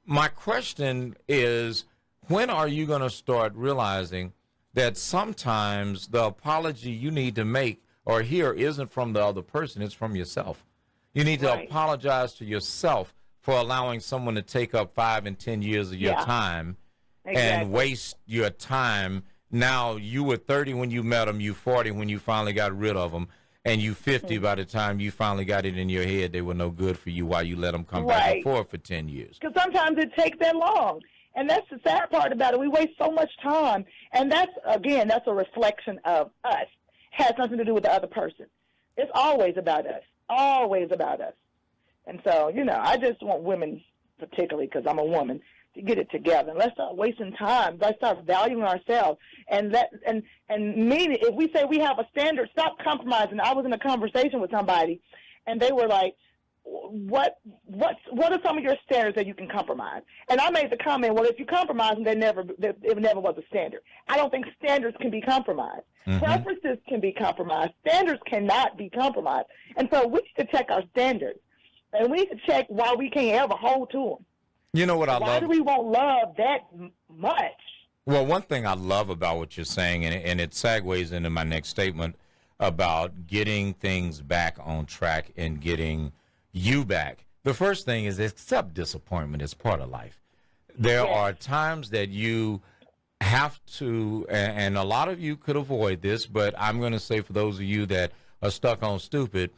my question is, when are you going to start realizing that sometimes the apology you need to make or hear isn't from the other person, it's from yourself. You need to apologize to yourself for allowing someone to take up 5 and 10 years of your time and waste your time. Now, you were 30 when you met them, you 40 when you finally got rid of them, and you 50 by the time you finally got it in your head they were no good for you while you let them come back and forth for 10 years. Because sometimes it takes that long. And that's the sad part about it. We waste so much time. And that's, again, that's a reflection of us. Has nothing to do with the other person. It's always about us. Always about us. And so, you know, I just want women, particularly because I'm a woman, to get it together. And let's start wasting time. Let's start valuing ourselves. And mean it. If we say we have a standard, stop compromising. I was in a conversation with somebody, and they were like, what are some of your standards that you can compromise? And I made the comment, well, if you compromise them, it never was a standard. I don't think standards can be compromised. Preferences can be compromised. Standards cannot be compromised. And so we need to check our standards. And we need to check why we can't ever hold to them. You know what I love? Why do we want love that much? Well, one thing I love about what you're saying, and it segues into my next statement about getting things back on track and getting you back. The first thing is accept disappointment as part of life. There are times that you have to, and a lot of you could avoid this, but I'm going to say for those of you that are stuck on stupid,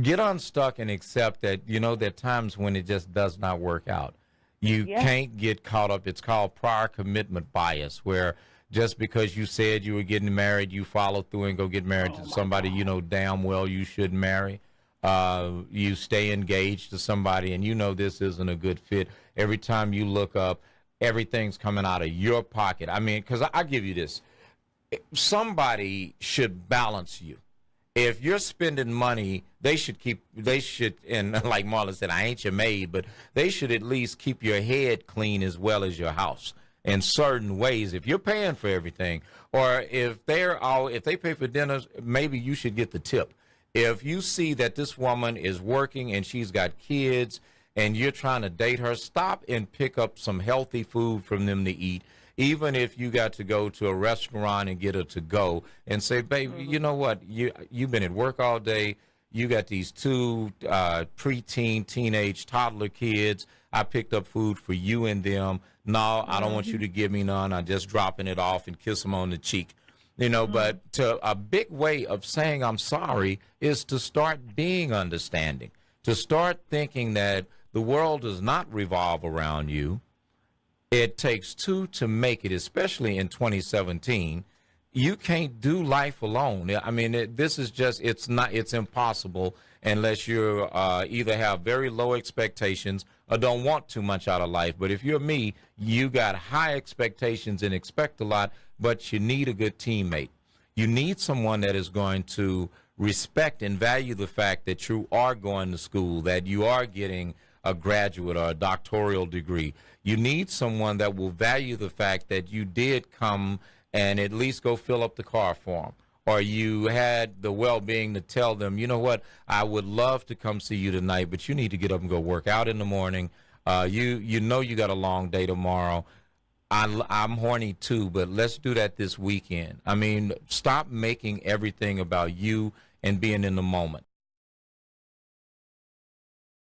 get unstuck and accept that, you know, there are times when it just does not work out. You can't get caught up. It's called prior commitment bias, where just because you said you were getting married, you follow through and go get married to somebody you know damn well you shouldn't marry. You stay engaged to somebody and you know this isn't a good fit. Every time you look up, everything's coming out of your pocket. I mean, because I give you this. Somebody should balance you. If you're spending money, they should, and like Marla said, I ain't your maid, but they should at least keep your head clean as well as your house in certain ways. If you're paying for everything, or if they pay for dinners, maybe you should get the tip. If you see that this woman is working and she's got kids and you're trying to date her, stop and pick up some healthy food from them to eat. Even if you got to go to a restaurant and get her to go and say, baby, you know what? You've been at work all day. You got these 2 preteen, teenage, toddler kids. I picked up food for you and them. No, I don't want you to give me none. I'm just dropping it off and kiss them on the cheek. You know, but a big way of saying I'm sorry is to start being understanding, to start thinking that the world does not revolve around you. It takes 2 to make it, especially in 2017. You can't do life alone. I mean, it's impossible unless you either have very low expectations or don't want too much out of life. But if you're me, you got high expectations and expect a lot, but you need a good teammate. You need someone that is going to respect and value the fact that you are going to school, that you are getting a graduate or a doctoral degree. You need someone that will value the fact that you did come and at least go fill up the car for them, or you had the well-being to tell them, you know what, I would love to come see you tonight, but you need to get up and go work out in the morning. You know you got a long day tomorrow. I'm horny too, but let's do that this weekend. I mean, stop making everything about you and being in the moment.